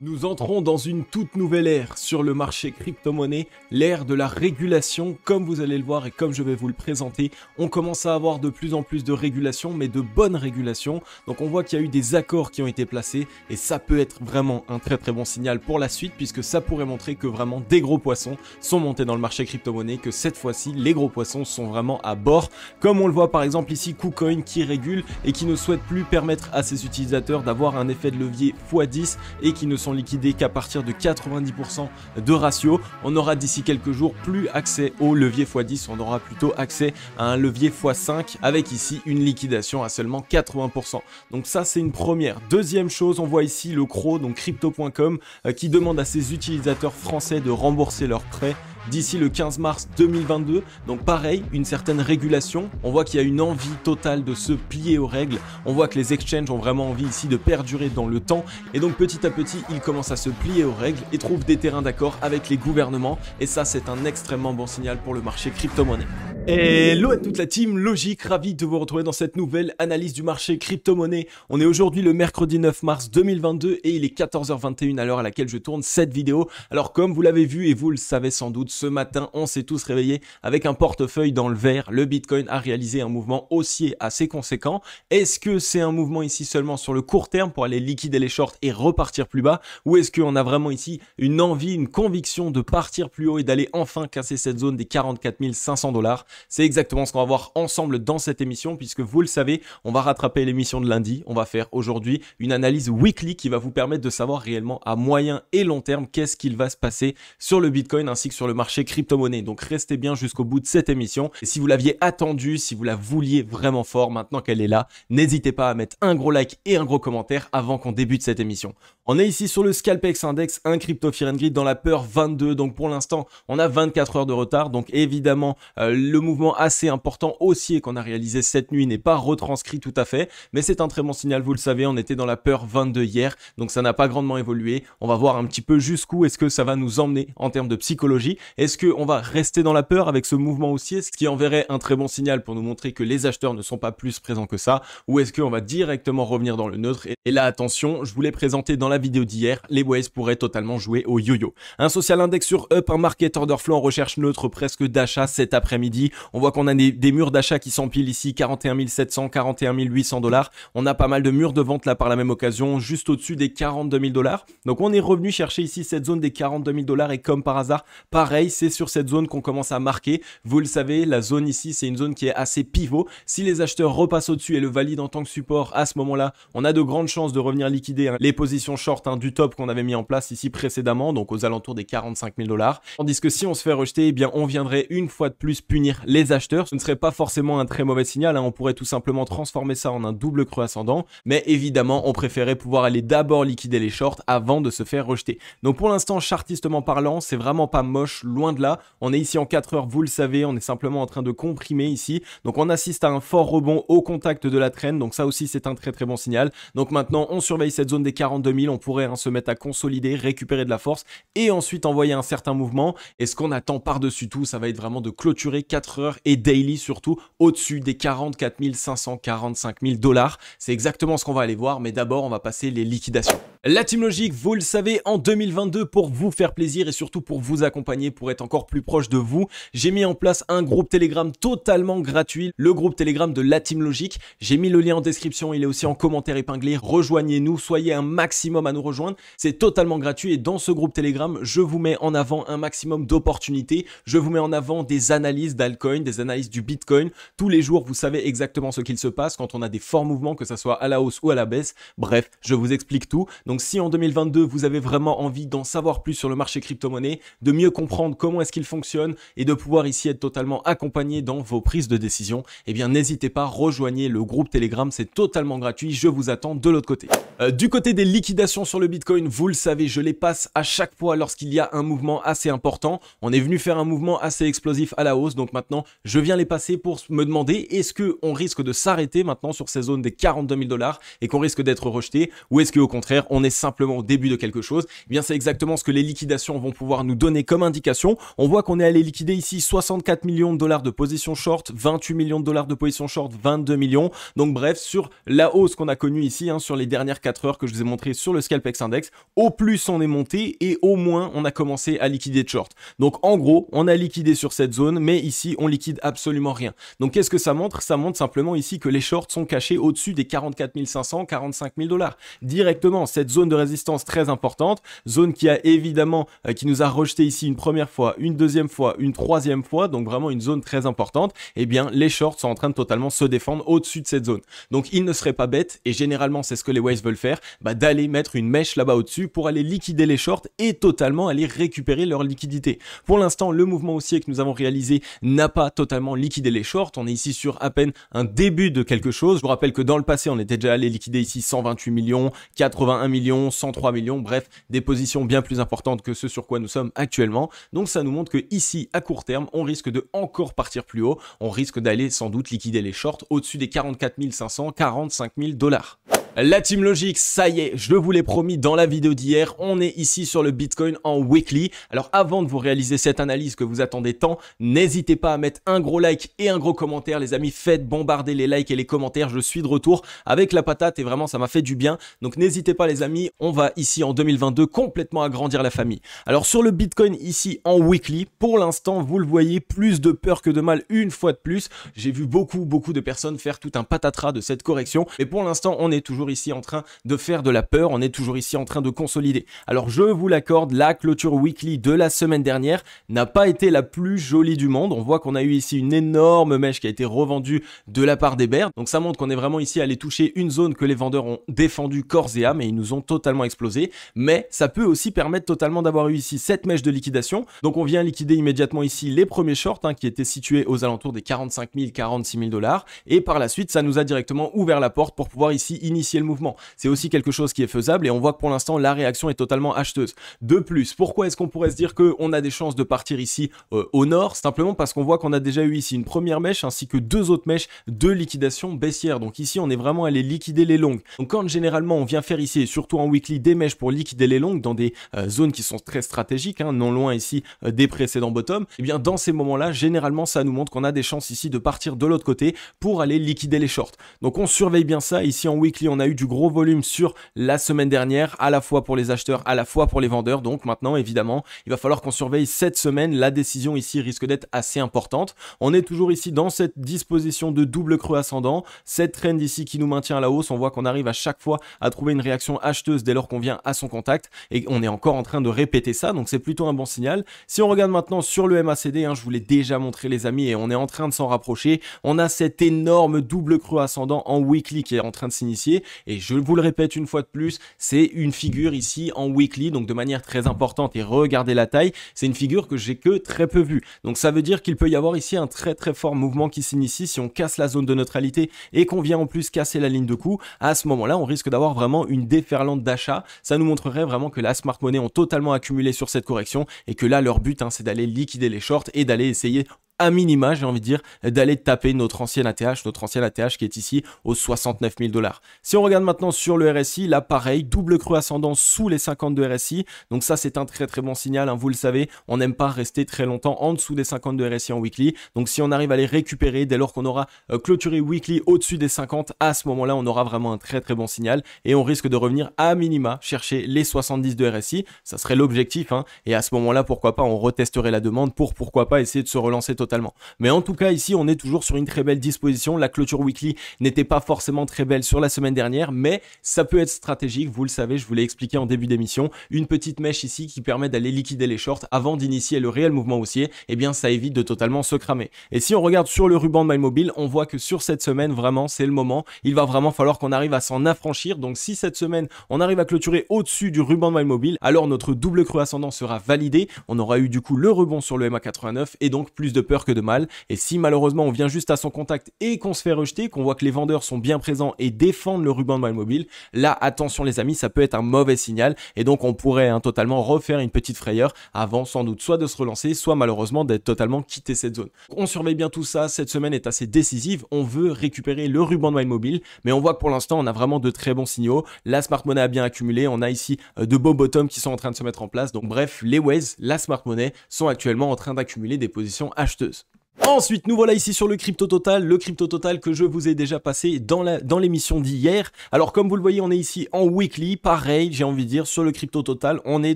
Nous entrons dans une toute nouvelle ère sur le marché crypto-monnaie, l'ère de la régulation. Comme vous allez le voir et comme je vais vous le présenter, on commence à avoir de plus en plus de régulations, mais de bonnes régulations. Donc on voit qu'il y a eu des accords qui ont été placés et ça peut être vraiment un très bon signal pour la suite, puisque ça pourrait montrer que vraiment des gros poissons sont montés dans le marché crypto-monnaie, que cette fois-ci les gros poissons sont vraiment à bord. Comme on le voit par exemple ici, KuCoin qui régule et qui ne souhaite plus permettre à ses utilisateurs d'avoir un effet de levier x10 et qui ne sont liquidés qu'à partir de 90% de ratio. On aura d'ici quelques jours plus accès au levier x10, on aura plutôt accès à un levier x5 avec ici une liquidation à seulement 80%. Donc ça c'est une première. Deuxième chose, on voit ici le CRO, donc crypto.com, qui demande à ses utilisateurs français de rembourser leurs prêts d'ici le 15 mars 2022. Donc pareil, une certaine régulation. On voit qu'il y a une envie totale de se plier aux règles. On voit que les exchanges ont vraiment envie ici de perdurer dans le temps. Et donc petit à petit, ils commencent à se plier aux règles et trouvent des terrains d'accord avec les gouvernements. Et ça, c'est un extrêmement bon signal pour le marché crypto-monnaie. Hello à toute la team Logique, ravi de vous retrouver dans cette nouvelle analyse du marché crypto-monnaie. On est aujourd'hui le mercredi 9 mars 2022 et il est 14h21 à l'heure à laquelle je tourne cette vidéo. Alors comme vous l'avez vu et vous le savez sans doute, ce matin on s'est tous réveillés avec un portefeuille dans le vert. Le Bitcoin a réalisé un mouvement haussier assez conséquent. Est-ce que c'est un mouvement ici seulement sur le court terme pour aller liquider les shorts et repartir plus bas, ou est-ce qu'on a vraiment ici une envie, une conviction de partir plus haut et d'aller enfin casser cette zone des 44 500 $? C'est exactement ce qu'on va voir ensemble dans cette émission, puisque vous le savez, on va rattraper l'émission de lundi. On va faire aujourd'hui une analyse weekly qui va vous permettre de savoir réellement à moyen et long terme qu'est-ce qu'il va se passer sur le Bitcoin ainsi que sur le marché crypto-monnaie. Donc restez bien jusqu'au bout de cette émission. Et si vous l'aviez attendue, si vous la vouliez vraiment fort, maintenant qu'elle est là, n'hésitez pas à mettre un gros like et un gros commentaire avant qu'on débute cette émission. On est ici sur le Scalpex Index, un crypto fear and greed dans la peur 22. Donc pour l'instant, on a 24 heures de retard. Donc évidemment, le mouvement assez important haussier qu'on a réalisé cette nuit n'est pas retranscrit tout à fait, mais c'est un très bon signal, vous le savez, on était dans la peur 22 hier, donc ça n'a pas grandement évolué. On va voir un petit peu jusqu'où est-ce que ça va nous emmener en termes de psychologie. Est-ce qu'on va rester dans la peur avec ce mouvement haussier, ce qui enverrait un très bon signal pour nous montrer que les acheteurs ne sont pas plus présents que ça, ou est-ce qu'on va directement revenir dans le neutre? Et là, attention, je vous l'ai présenté dans la vidéo d'hier, les Waves pourraient totalement jouer au yo-yo. Un social index sur Up, un market order flow en recherche neutre presque d'achat cet après-midi. On voit qu'on a des murs d'achat qui s'empilent ici, 41 700, 41 800 $. On a pas mal de murs de vente là par la même occasion, juste au-dessus des 42 000 $. Donc on est revenu chercher ici cette zone des 42 000 $ et comme par hasard, pareil, c'est sur cette zone qu'on commence à marquer. Vous le savez, la zone ici, c'est une zone qui est assez pivot. Si les acheteurs repassent au-dessus et le valident en tant que support, à ce moment-là, on a de grandes chances de revenir liquider les positions short du top qu'on avait mis en place ici précédemment, donc aux alentours des 45 000 $. Tandis que si on se fait rejeter, eh bien on viendrait une fois de plus punir les acheteurs. Ce ne serait pas forcément un très mauvais signal, hein. On pourrait tout simplement transformer ça en un double creux ascendant, mais évidemment on préférait pouvoir aller d'abord liquider les shorts avant de se faire rejeter. Donc pour l'instant, chartistement parlant, c'est vraiment pas moche, loin de là. On est ici en 4 heures, vous le savez, on est simplement en train de comprimer ici, donc on assiste à un fort rebond au contact de la traîne, donc ça aussi c'est un très bon signal. Donc maintenant on surveille cette zone des 42 000, on pourrait se mettre à consolider, récupérer de la force et ensuite envoyer un certain mouvement. Et ce qu'on attend par-dessus tout, ça va être vraiment de clôturer 4 heures et daily surtout au-dessus des 44 500, 45 000 $. C'est exactement ce qu'on va aller voir, mais d'abord on va passer les liquidations. La Team Logique, vous le savez, en 2022, pour vous faire plaisir et surtout pour vous accompagner, pour être encore plus proche de vous, j'ai mis en place un groupe Telegram totalement gratuit, le groupe Telegram de la Team Logique. J'ai mis le lien en description, il est aussi en commentaire épinglé. Rejoignez-nous, soyez un maximum à nous rejoindre. C'est totalement gratuit et dans ce groupe Telegram, je vous mets en avant un maximum d'opportunités. Je vous mets en avant des analyses d'altcoin, des analyses du Bitcoin. Tous les jours, vous savez exactement ce qu'il se passe quand on a des forts mouvements, que ça soit à la hausse ou à la baisse. Bref, je vous explique tout. Donc si en 2022, vous avez vraiment envie d'en savoir plus sur le marché crypto-monnaie, de mieux comprendre comment est-ce qu'il fonctionne et de pouvoir ici être totalement accompagné dans vos prises de décision, eh bien n'hésitez pas, rejoignez le groupe Telegram, c'est totalement gratuit, je vous attends de l'autre côté. Du côté des liquidations sur le Bitcoin, vous le savez, je les passe à chaque fois lorsqu'il y a un mouvement assez important. On est venu faire un mouvement assez explosif à la hausse, donc maintenant je viens les passer pour me demander est-ce qu'on risque de s'arrêter maintenant sur ces zones des 42 000 $ et qu'on risque d'être rejeté, ou est-ce qu'au contraire on qu'on est simplement au début de quelque chose. Eh bien, c'est exactement ce que les liquidations vont pouvoir nous donner comme indication. On voit qu'on est allé liquider ici 64 millions de dollars de position short, 28 millions de dollars de position short, 22 millions. Donc bref, sur la hausse qu'on a connue ici, sur les dernières 4 heures que je vous ai montré sur le Scalpex Index, au plus on est monté et au moins on a commencé à liquider de short. Donc en gros, on a liquidé sur cette zone, mais ici on liquide absolument rien. Donc qu'est-ce que ça montre? Ça montre simplement ici que les shorts sont cachés au-dessus des 44 500, 45 000 dollars. Directement, cette zone de résistance très importante, zone qui a évidemment, qui nous a rejeté ici une première fois, une deuxième fois, une troisième fois, donc vraiment une zone très importante, eh bien les shorts sont en train de totalement se défendre au-dessus de cette zone. Donc il ne serait pas bête, et généralement c'est ce que les waves veulent faire, d'aller mettre une mèche là-bas au-dessus pour aller liquider les shorts et totalement aller récupérer leur liquidité. Pour l'instant, le mouvement haussier que nous avons réalisé n'a pas totalement liquidé les shorts, on est ici sur à peine un début de quelque chose. Je vous rappelle que dans le passé, on était déjà allé liquider ici 128 millions, 81 millions, 103 millions, bref, des positions bien plus importantes que ce sur quoi nous sommes actuellement. Donc ça nous montre que ici, à court terme, on risque de encore partir plus haut, on risque d'aller sans doute liquider les shorts au-dessus des 44 500, 45 000 dollars. La Team Logic, ça y est, je vous l'ai promis dans la vidéo d'hier, on est ici sur le Bitcoin en weekly. Alors avant de vous réaliser cette analyse que vous attendez tant, n'hésitez pas à mettre un gros like et un gros commentaire. Les amis, faites bombarder les likes et les commentaires, je suis de retour avec la patate et vraiment ça m'a fait du bien. Donc n'hésitez pas les amis, on va ici en 2022 complètement agrandir la famille. Alors sur le Bitcoin ici en weekly, pour l'instant vous le voyez, plus de peur que de mal une fois de plus. J'ai vu beaucoup de personnes faire tout un patatras de cette correction, mais pour l'instant on est toujours ici en train de faire de la peur, on est toujours ici en train de consolider. Alors je vous l'accorde, la clôture weekly de la semaine dernière n'a pas été la plus jolie du monde. On voit qu'on a eu ici une énorme mèche qui a été revendue de la part des bears. Donc ça montre qu'on est vraiment ici allé toucher une zone que les vendeurs ont défendue corps et âme et ils nous ont totalement explosé. Mais ça peut aussi permettre totalement d'avoir eu ici cette mèche de liquidation. Donc on vient liquider immédiatement ici les premiers shorts qui étaient situés aux alentours des 45 000, 46 000 dollars. Et par la suite, ça nous a directement ouvert la porte pour pouvoir ici initier le mouvement. C'est aussi quelque chose qui est faisable et on voit que pour l'instant la réaction est totalement acheteuse. De plus, pourquoi est-ce qu'on pourrait se dire qu'on a des chances de partir ici au nord? Simplement parce qu'on voit qu'on a déjà eu ici une première mèche ainsi que deux autres mèches de liquidation baissière. Donc ici on est vraiment allé liquider les longues. Donc quand généralement on vient faire ici, et surtout en weekly, des mèches pour liquider les longues dans des zones qui sont très stratégiques, non loin ici des précédents bottom, et bien dans ces moments-là, généralement ça nous montre qu'on a des chances ici de partir de l'autre côté pour aller liquider les shorts. Donc on surveille bien ça. Ici en weekly, on a eu du gros volume sur la semaine dernière, à la fois pour les acheteurs, à la fois pour les vendeurs. Donc maintenant, évidemment, il va falloir qu'on surveille cette semaine. La décision ici risque d'être assez importante. On est toujours ici dans cette disposition de double creux ascendant. Cette trend ici qui nous maintient à la hausse. On voit qu'on arrive à chaque fois à trouver une réaction acheteuse dès lors qu'on vient à son contact. Et on est encore en train de répéter ça. Donc c'est plutôt un bon signal. Si on regarde maintenant sur le MACD, je vous l'ai déjà montré les amis et on est en train de s'en rapprocher. On a cet énorme double creux ascendant en weekly qui est en train de s'initier. Et je vous le répète une fois de plus, c'est une figure ici en weekly, donc de manière très importante, et regardez la taille, c'est une figure que j'ai que très peu vue. Donc ça veut dire qu'il peut y avoir ici un très fort mouvement qui s'initie. Si on casse la zone de neutralité et qu'on vient en plus casser la ligne de coup, à ce moment-là, on risque d'avoir vraiment une déferlante d'achat. Ça nous montrerait vraiment que la smart money ont totalement accumulé sur cette correction et que là, leur but, c'est d'aller liquider les shorts et d'aller essayer à minima, j'ai envie de dire, d'aller taper notre ancien ATH qui est ici aux 69 000 dollars. Si on regarde maintenant sur le RSI, là pareil, double creux ascendant sous les 52 RSI. Donc ça, c'est un très bon signal, vous le savez, on n'aime pas rester très longtemps en dessous des 52 RSI en weekly. Donc si on arrive à les récupérer dès lors qu'on aura clôturé weekly au-dessus des 50, à ce moment-là, on aura vraiment un très bon signal et on risque de revenir à minima chercher les 70 de RSI. Ça serait l'objectif, et à ce moment-là, pourquoi pas, on retesterait la demande pour pourquoi pas essayer de se relancer totalement. Mais en tout cas, ici, on est toujours sur une très belle disposition. La clôture weekly n'était pas forcément très belle sur la semaine dernière, mais ça peut être stratégique. Vous le savez, je vous l'ai expliqué en début d'émission. Une petite mèche ici qui permet d'aller liquider les shorts avant d'initier le réel mouvement haussier. Eh bien, ça évite de totalement se cramer. Et si on regarde sur le ruban de MyMobile, on voit que sur cette semaine, vraiment, c'est le moment. Il va vraiment falloir qu'on arrive à s'en affranchir. Donc, si cette semaine, on arrive à clôturer au-dessus du ruban de MyMobile, alors notre double creux ascendant sera validé. On aura eu du coup le rebond sur le MA89 et donc plus de peur peur que de mal. Et si malheureusement on vient juste à son contact et qu'on se fait rejeter, qu'on voit que les vendeurs sont bien présents et défendent le ruban de Mind Mobile, là attention les amis, ça peut être un mauvais signal et donc on pourrait totalement refaire une petite frayeur avant sans doute soit de se relancer, soit malheureusement d'être totalement quitté cette zone. On surveille bien tout ça, cette semaine est assez décisive, on veut récupérer le ruban de Mind Mobile, mais on voit que pour l'instant on a vraiment de très bons signaux. La smart money a bien accumulé, on a ici de beaux bottoms qui sont en train de se mettre en place, donc bref, les Waze, la smart money sont actuellement en train d'accumuler des positions acheteuses. Ensuite, nous voilà ici sur le Crypto Total que je vous ai déjà passé dans l'émission d'hier. Alors comme vous le voyez, on est ici en weekly, pareil, j'ai envie de dire, sur le Crypto Total, on est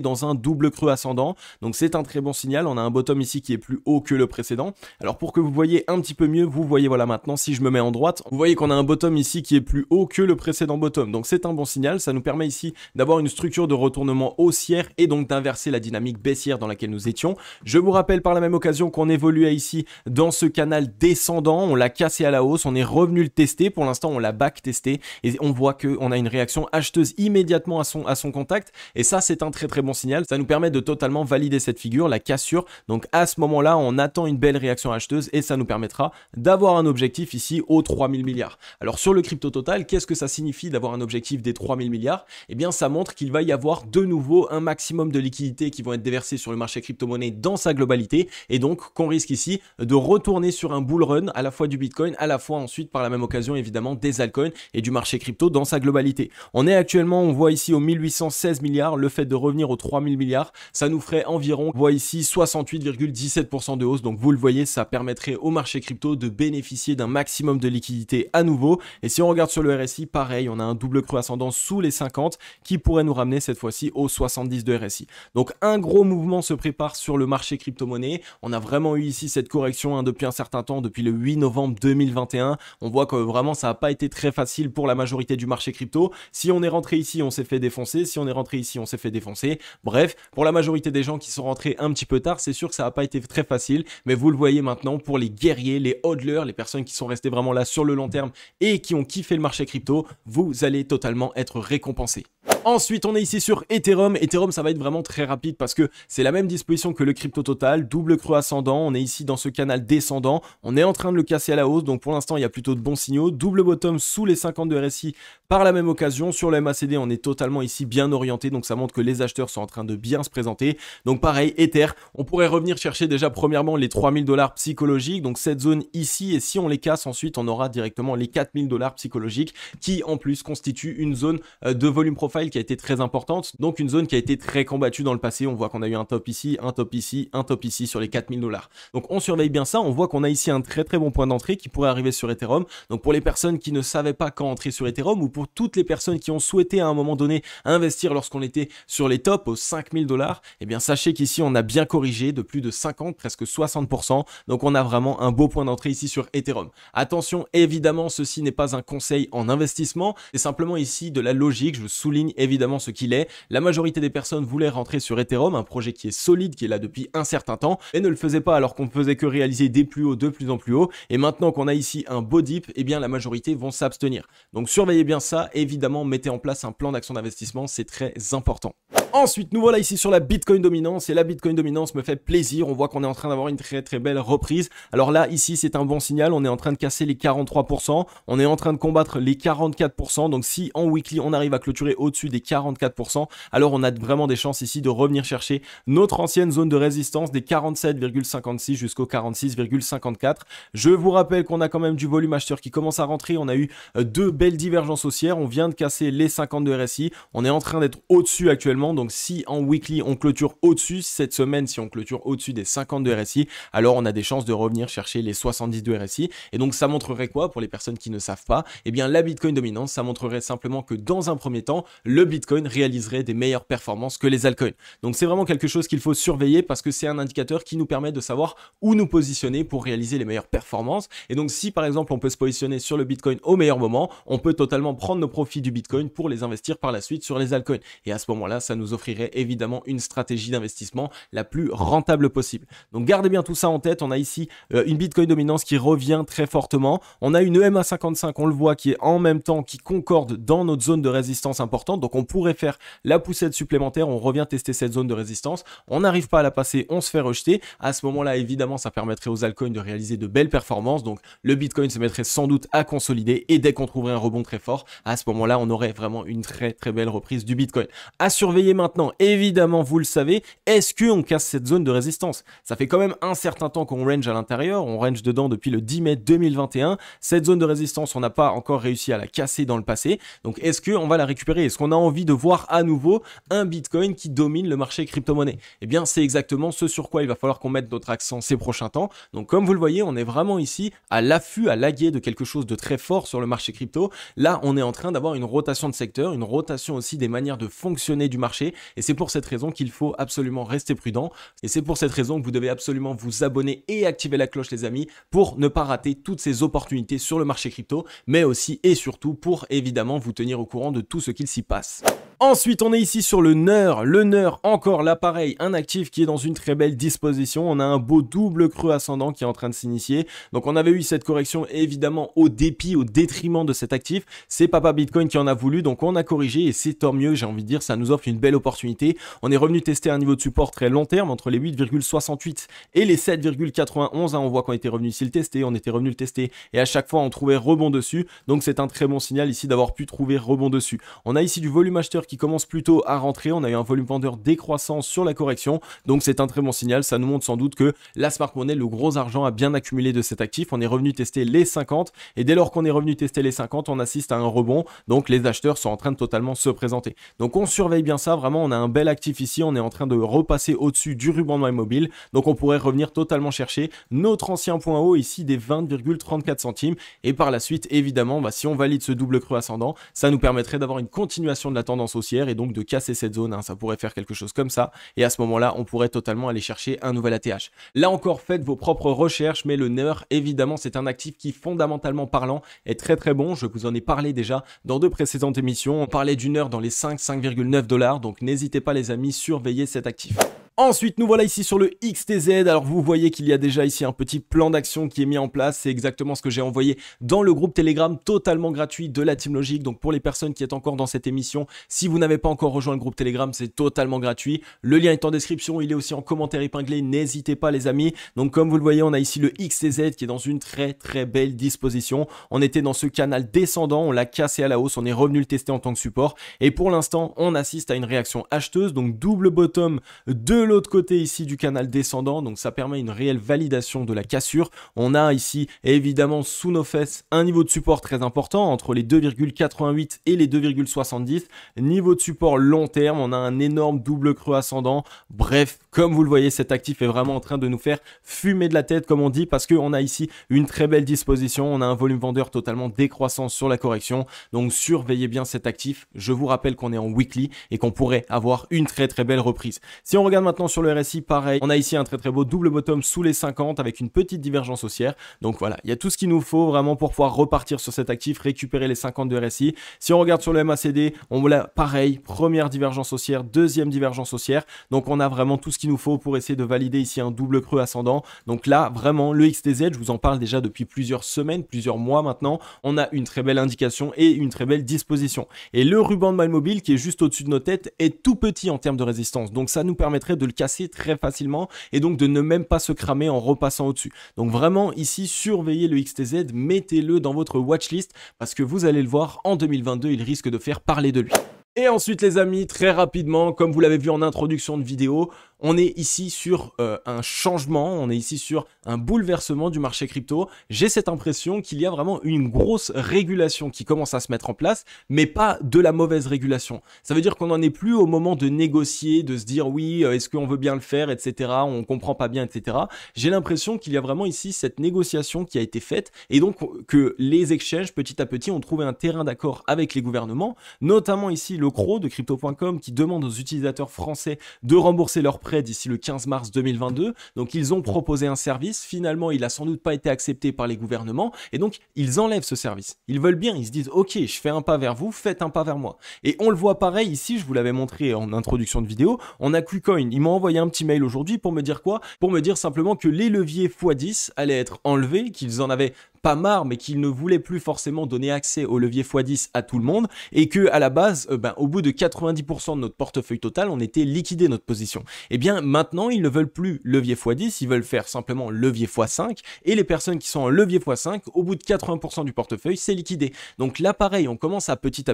dans un double creux ascendant, donc c'est un très bon signal, on a un bottom ici qui est plus haut que le précédent. Alors pour que vous voyez un petit peu mieux, vous voyez voilà maintenant, si je me mets en droite, vous voyez qu'on a un bottom ici qui est plus haut que le précédent bottom, donc c'est un bon signal, ça nous permet ici d'avoir une structure de retournement haussière et donc d'inverser la dynamique baissière dans laquelle nous étions. Je vous rappelle par la même occasion qu'on évoluait ici dans ce canal descendant, on l'a cassé à la hausse, on est revenu le tester, pour l'instant on l'a back testé et on voit qu'on a une réaction acheteuse immédiatement à son contact et ça c'est un très très bon signal, ça nous permet de totalement valider cette figure, la cassure, donc à ce moment là on attend une belle réaction acheteuse et ça nous permettra d'avoir un objectif ici aux 3000 milliards. Alors sur le Crypto Total, qu'est-ce que ça signifie d'avoir un objectif des 3000 milliards? Eh bien ça montre qu'il va y avoir de nouveau un maximum de liquidités qui vont être déversées sur le marché crypto-monnaie dans sa globalité et donc qu'on risque ici de retourner sur un bull run à la fois du Bitcoin, à la fois ensuite par la même occasion évidemment des altcoins et du marché crypto dans sa globalité. On est actuellement, on voit ici aux 1816 milliards, le fait de revenir aux 3000 milliards, ça nous ferait environ, on voit ici 68,17% de hausse, donc vous le voyez, ça permettrait au marché crypto de bénéficier d'un maximum de liquidité à nouveau. Et si on regarde sur le RSI, pareil, on a un double creux ascendant sous les 50 qui pourrait nous ramener cette fois-ci aux 70 de RSI. Donc un gros mouvement se prépare sur le marché crypto-monnaie. On a vraiment eu ici cette correction depuis un certain temps, depuis le 8 novembre 2021. On voit que vraiment ça n'a pas été très facile pour la majorité du marché crypto. Si on est rentré ici, on s'est fait défoncer. Si on est rentré ici, on s'est fait défoncer. Bref, pour la majorité des gens qui sont rentrés un petit peu tard, c'est sûr que ça n'a pas été très facile. Mais vous le voyez maintenant, pour les guerriers, les hodlers, les personnes qui sont restées vraiment là sur le long terme et qui ont kiffé le marché crypto, vous allez totalement être récompensés. Ensuite, on est ici sur Ethereum. Ethereum, ça va être vraiment très rapide parce que c'est la même disposition que le Crypto Total, double creux ascendant. On est ici dans ce canal descendant. On est en train de le casser à la hausse, donc pour l'instant, il y a plutôt de bons signaux. Double bottom sous les 50 de RSI par la même occasion. Sur le MACD, on est totalement ici bien orienté, donc ça montre que les acheteurs sont en train de bien se présenter. Donc pareil, Ether, on pourrait revenir chercher déjà premièrement les 3000 $ psychologiques, donc cette zone ici, et si on les casse ensuite, on aura directement les 4000 $ psychologiques qui en plus constituent une zone de volume profile qui a été très importante, donc une zone qui a été très combattue dans le passé. On voit qu'on a eu un top ici, un top ici, un top ici sur les 4000 $. Donc on surveille bien ça, on voit qu'on a ici un très très bon point d'entrée qui pourrait arriver sur Ethereum. Donc pour les personnes qui ne savaient pas quand entrer sur Ethereum ou pour toutes les personnes qui ont souhaité à un moment donné investir lorsqu'on était sur les tops aux 5000 $, eh bien sachez qu'ici on a bien corrigé de plus de 50, presque 60%. Donc on a vraiment un beau point d'entrée ici sur Ethereum. Attention, évidemment, ceci n'est pas un conseil en investissement, c'est simplement ici de la logique. Je souligne évidemment ce qu'il est. La majorité des personnes voulaient rentrer sur Ethereum, un projet qui est solide, qui est là depuis un certain temps, et ne le faisait pas alors qu'on ne faisait que réaliser des plus hauts de plus en plus haut. Et maintenant qu'on a ici un beau dip, eh bien la majorité vont s'abstenir. Donc surveillez bien ça, évidemment mettez en place un plan d'action d'investissement, c'est très important. Ensuite, nous voilà ici sur la Bitcoin dominance et la Bitcoin dominance me fait plaisir. On voit qu'on est en train d'avoir une très très belle reprise. Alors là, ici, c'est un bon signal. On est en train de casser les 43%. On est en train de combattre les 44%. Donc si en weekly, on arrive à clôturer au-dessus des 44%, alors on a vraiment des chances ici de revenir chercher notre ancienne zone de résistance des 47,56 jusqu'au 46,54. Je vous rappelle qu'on a quand même du volume acheteur qui commence à rentrer. On a eu deux belles divergences haussières. On vient de casser les 50 de RSI. On est en train d'être au-dessus actuellement. Donc si en weekly on clôture au-dessus, cette semaine si on clôture au-dessus des 50 de RSI, alors on a des chances de revenir chercher les 70 de RSI. Et donc ça montrerait quoi pour les personnes qui ne savent pas? Eh bien la Bitcoin dominance, ça montrerait simplement que dans un premier temps, le Bitcoin réaliserait des meilleures performances que les altcoins. Donc c'est vraiment quelque chose qu'il faut surveiller parce que c'est un indicateur qui nous permet de savoir où nous positionner pour réaliser les meilleures performances. Et donc si par exemple on peut se positionner sur le Bitcoin au meilleur moment, on peut totalement prendre nos profits du Bitcoin pour les investir par la suite sur les altcoins. Et à ce moment-là, ça nous offrirait évidemment une stratégie d'investissement la plus rentable possible. Donc gardez bien tout ça en tête. On a ici une Bitcoin dominance qui revient très fortement. On a une EMA55, on le voit, qui est en même temps, qui concorde dans notre zone de résistance importante. Donc on pourrait faire la poussette supplémentaire. On revient tester cette zone de résistance. On n'arrive pas à la passer, on se fait rejeter. À ce moment-là, évidemment, ça permettrait aux altcoins de réaliser de belles performances. Donc le Bitcoin se mettrait sans doute à consolider et dès qu'on trouverait un rebond très fort, à ce moment-là, on aurait vraiment une très belle reprise du Bitcoin. À surveiller maintenant, évidemment, vous le savez, est-ce qu'on casse cette zone de résistance? Ça fait quand même un certain temps qu'on range à l'intérieur, on range dedans depuis le 10 mai 2021. Cette zone de résistance, on n'a pas encore réussi à la casser dans le passé. Donc est-ce qu'on va la récupérer? Est-ce qu'on a envie de voir à nouveau un Bitcoin qui domine le marché crypto-monnaie? Eh bien, c'est exactement ce sur quoi il va falloir qu'on mette notre accent ces prochains temps. Donc comme vous le voyez, on est vraiment ici à l'affût, à l'aguet de quelque chose de très fort sur le marché crypto. Là, on est en train d'avoir une rotation de secteur, une rotation aussi des manières de fonctionner du marché. Et c'est pour cette raison qu'il faut absolument rester prudent. Et c'est pour cette raison que vous devez absolument vous abonner et activer la cloche, les amis, pour ne pas rater toutes ces opportunités sur le marché crypto, mais aussi et surtout pour évidemment vous tenir au courant de tout ce qu'il s'y passe. Ensuite, on est ici sur le NER. Le NER, encore là, pareil, un actif qui est dans une très belle disposition. On a un beau double creux ascendant qui est en train de s'initier. Donc, on avait eu cette correction, évidemment, au dépit, au détriment de cet actif. C'est Papa Bitcoin qui en a voulu, donc on a corrigé et c'est tant mieux, j'ai envie de dire, ça nous offre une belle opportunité. On est revenu tester un niveau de support très long terme, entre les 8,68 et les 7,91. On voit qu'on était revenu ici le tester, on était revenu le tester et à chaque fois, on trouvait rebond dessus. Donc, c'est un très bon signal ici d'avoir pu trouver rebond dessus. On a ici du volume acheteur qui commence plutôt à rentrer. On a eu un volume vendeur décroissant sur la correction. Donc, c'est un très bon signal. Ça nous montre sans doute que la smart money, le gros argent, a bien accumulé de cet actif. On est revenu tester les 50 et dès lors qu'on est revenu tester les 50, on assiste à un rebond. Donc, les acheteurs sont en train de totalement se présenter. Donc, on surveille bien ça. Vraiment, on a un bel actif ici. On est en train de repasser au-dessus du ruban de mobile. Donc, on pourrait revenir totalement chercher notre ancien point haut ici des 20,34 centimes. Et par la suite, évidemment, si on valide ce double creux ascendant, ça nous permettrait d'avoir une continuation de la tendance haussière et donc de casser cette zone. Ça pourrait faire quelque chose comme ça. Et à ce moment-là, on pourrait totalement aller chercher un nouvel ATH. Là encore, faites vos propres recherches. Mais le NER, évidemment, c'est un actif qui, fondamentalement parlant, est très bon. Je vous en ai parlé déjà dans deux précédentes émissions. On parlait du NER dans les 5,9 $. Donc n'hésitez pas, les amis, surveillez cet actif. Ensuite, nous voilà ici sur le XTZ. Alors, vous voyez qu'il y a déjà ici un petit plan d'action qui est mis en place. C'est exactement ce que j'ai envoyé dans le groupe Telegram totalement gratuit de la Team Logic. Donc, pour les personnes qui êtes encore dans cette émission, si vous n'avez pas encore rejoint le groupe Telegram, c'est totalement gratuit. Le lien est en description. Il est aussi en commentaire épinglé. N'hésitez pas, les amis. Donc, comme vous le voyez, on a ici le XTZ qui est dans une très belle disposition. On était dans ce canal descendant. On l'a cassé à la hausse. On est revenu le tester en tant que support. Et pour l'instant, on assiste à une réaction acheteuse. Donc, double bottom de l'autre côté ici du canal descendant, donc ça permet une réelle validation de la cassure. On a ici évidemment sous nos fesses un niveau de support très important entre les 2,88 et les 2,70, niveau de support long terme. On a un énorme double creux ascendant. Bref, comme vous le voyez, cet actif est vraiment en train de nous faire fumer de la tête, comme on dit, parce qu'on a ici une très belle disposition. On a un volume vendeur totalement décroissant sur la correction, donc surveillez bien cet actif. Je vous rappelle qu'on est en weekly et qu'on pourrait avoir une très belle reprise. Si on regarde maintenant sur le RSI, pareil, on a ici un très beau double bottom sous les 50 avec une petite divergence haussière. Donc voilà, il y a tout ce qu'il nous faut vraiment pour pouvoir repartir sur cet actif, récupérer les 50 de RSI. Si on regarde sur le MACD, on l'a pareil, première divergence haussière, deuxième divergence haussière. Donc on a vraiment tout ce qu'il nous faut pour essayer de valider ici un double creux ascendant. Donc là, vraiment, le XTZ, je vous en parle déjà depuis plusieurs semaines, plusieurs mois maintenant. On a une très belle indication et une très belle disposition. Et le ruban de mobile qui est juste au-dessus de nos têtes est tout petit en termes de résistance. Donc ça nous permettrait de le casser très facilement et donc de ne même pas se cramer en repassant au-dessus. Donc vraiment ici, surveillez le XTZ, mettez-le dans votre watchlist parce que vous allez le voir, en 2022, il risque de faire parler de lui. Et ensuite, les amis, très rapidement, comme vous l'avez vu en introduction de vidéo, on est ici sur un changement, on est ici sur un bouleversement du marché crypto. J'ai cette impression qu'il y a vraiment une grosse régulation qui commence à se mettre en place, mais pas de la mauvaise régulation. Ça veut dire qu'on n'en est plus au moment de négocier, de se dire oui, est-ce qu'on veut bien le faire, etc. On comprend pas bien, etc. J'ai l'impression qu'il y a vraiment ici cette négociation qui a été faite et donc que les exchanges, petit à petit, ont trouvé un terrain d'accord avec les gouvernements, notamment ici le CRO de Crypto.com qui demande aux utilisateurs français de rembourser leurs prêt d'ici le 15 mars 2022. Donc ils ont proposé un service, finalement il a sans doute pas été accepté par les gouvernements et donc ils enlèvent ce service. Ils veulent bien, ils se disent ok, je fais un pas vers vous, faites un pas vers moi. Et on le voit pareil ici, je vous l'avais montré en introduction de vidéo, on a KuCoin, ils m'ont envoyé un petit mail aujourd'hui pour me dire quoi? Pour me dire simplement que les leviers x10 allaient être enlevés, qu'ils en avaient pas marre, mais qu'ils ne voulaient plus forcément donner accès au levier x10 à tout le monde et que à la base, au bout de 90% de notre portefeuille total, on était liquidé notre position. Et bien maintenant, ils ne veulent plus levier x10, ils veulent faire simplement levier x5 et les personnes qui sont en levier x5, au bout de 80% du portefeuille, c'est liquidé. Donc là, pareil, on commence à petit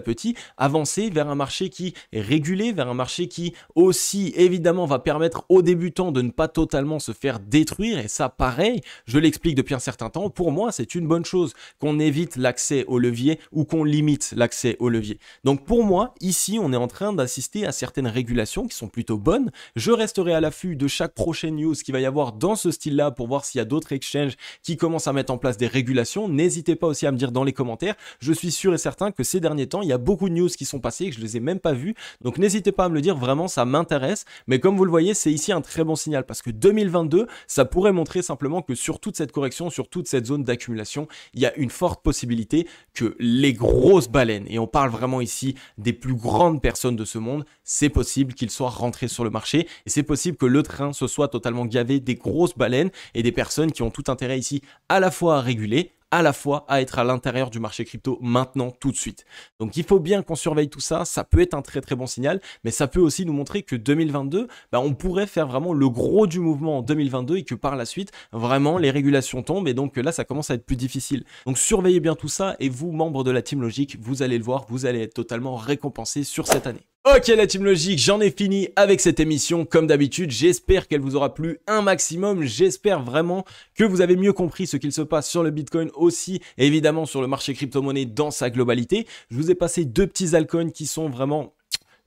avancer vers un marché qui est régulé, vers un marché qui aussi évidemment va permettre aux débutants de ne pas totalement se faire détruire et ça, pareil, je l'explique depuis un certain temps, pour moi, c'est une bonne chose qu'on évite l'accès au levier ou qu'on limite l'accès au levier. Donc pour moi, ici, on est en train d'assister à certaines régulations qui sont plutôt bonnes. Je resterai à l'affût de chaque prochaine news qu'il va y avoir dans ce style-là pour voir s'il y a d'autres exchanges qui commencent à mettre en place des régulations. N'hésitez pas aussi à me dire dans les commentaires. Je suis sûr et certain que ces derniers temps, il y a beaucoup de news qui sont passées et que je les ai même pas vues. Donc n'hésitez pas à me le dire, vraiment, ça m'intéresse. Mais comme vous le voyez, c'est ici un très bon signal parce que 2022, ça pourrait montrer simplement que sur toute cette correction, sur toute cette zone d'accumulation, il y a une forte possibilité que les grosses baleines, et on parle vraiment ici des plus grandes personnes de ce monde, c'est possible qu'ils soient rentrés sur le marché et c'est possible que le train se soit totalement gavé des grosses baleines et des personnes qui ont tout intérêt ici à la fois à réguler, à la fois à être à l'intérieur du marché crypto maintenant, tout de suite. Donc il faut bien qu'on surveille tout ça, ça peut être un très très bon signal, mais ça peut aussi nous montrer que 2022, on pourrait faire vraiment le gros du mouvement en 2022 et que par la suite, vraiment les régulations tombent et donc là ça commence à être plus difficile. Donc surveillez bien tout ça et vous, membres de la Team Logic, vous allez le voir, vous allez être totalement récompensés sur cette année. Ok la Team Logic, j'en ai fini avec cette émission comme d'habitude, j'espère qu'elle vous aura plu un maximum, j'espère vraiment que vous avez mieux compris ce qu'il se passe sur le Bitcoin aussi, et évidemment sur le marché crypto-monnaie dans sa globalité. Je vous ai passé deux petits altcoins qui sont vraiment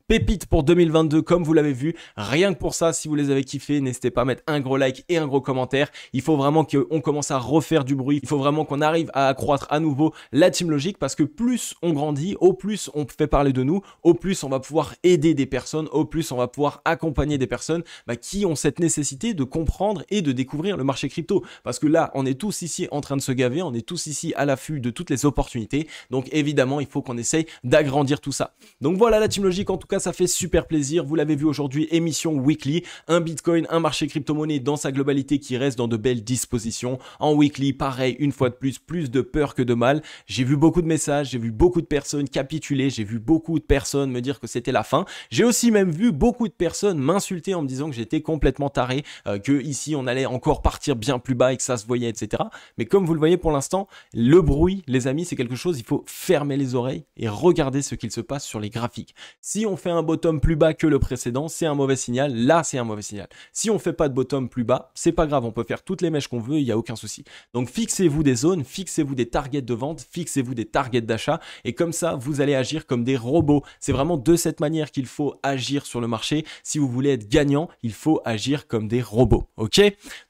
pépites pour 2022 comme vous l'avez vu, rien que pour ça, si vous les avez kiffés, n'hésitez pas à mettre un gros like et un gros commentaire. Il faut vraiment qu'on commence à refaire du bruit, il faut vraiment qu'on arrive à accroître à nouveau la Team Logic parce que plus on grandit, au plus on fait parler de nous, au plus on va pouvoir aider des personnes, au plus on va pouvoir accompagner des personnes qui ont cette nécessité de comprendre et de découvrir le marché crypto. Parce que là, on est tous ici en train de se gaver, on est tous ici à l'affût de toutes les opportunités, donc évidemment, il faut qu'on essaye d'agrandir tout ça. Donc voilà la Team Logic, en tout cas, ça fait super plaisir. Vous l'avez vu aujourd'hui, émission weekly, un Bitcoin, un marché crypto-monnaie dans sa globalité qui reste dans de belles dispositions. En weekly, pareil, une fois de plus de peur que de mal. J'ai vu beaucoup de messages, j'ai vu beaucoup de personnes capituler, j'ai vu beaucoup de personnes me dire que c'était la fin. J'ai aussi même vu beaucoup de personnes m'insulter en me disant que j'étais complètement taré, que ici on allait encore partir bien plus bas et que ça se voyait, etc. Mais comme vous le voyez pour l'instant, le bruit, les amis, c'est quelque chose, il faut fermer les oreilles et regarder ce qu'il se passe sur les graphiques. Si on fait un bottom plus bas que le précédent, c'est un mauvais signal. Là, c'est un mauvais signal. Si on fait pas de bottom plus bas, c'est pas grave, on peut faire toutes les mèches qu'on veut, il n'y a aucun souci. Donc fixez-vous des zones, fixez-vous des targets de vente, fixez-vous des targets d'achat et comme ça, vous allez agir comme des robots. C'est vraiment de cette manière qu'il faut agir sur le marché. Si vous voulez être gagnant, il faut agir comme des robots. Ok?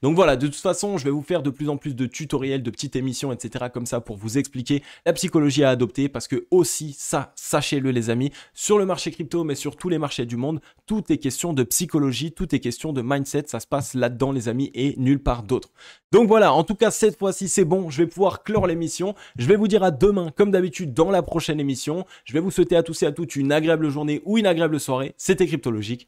Donc voilà, de toute façon, je vais vous faire de plus en plus de tutoriels, de petites émissions, etc. comme ça pour vous expliquer la psychologie à adopter parce que aussi ça, sachez-le les amis, sur le marché crypto, mais sur tous les marchés du monde, tout est question de psychologie, tout est question de mindset, ça se passe là-dedans les amis et nulle part d'autre. Donc voilà, en tout cas cette fois-ci c'est bon, je vais pouvoir clore l'émission, je vais vous dire à demain comme d'habitude dans la prochaine émission, je vais vous souhaiter à tous et à toutes une agréable journée ou une agréable soirée, c'était Crypto Logic.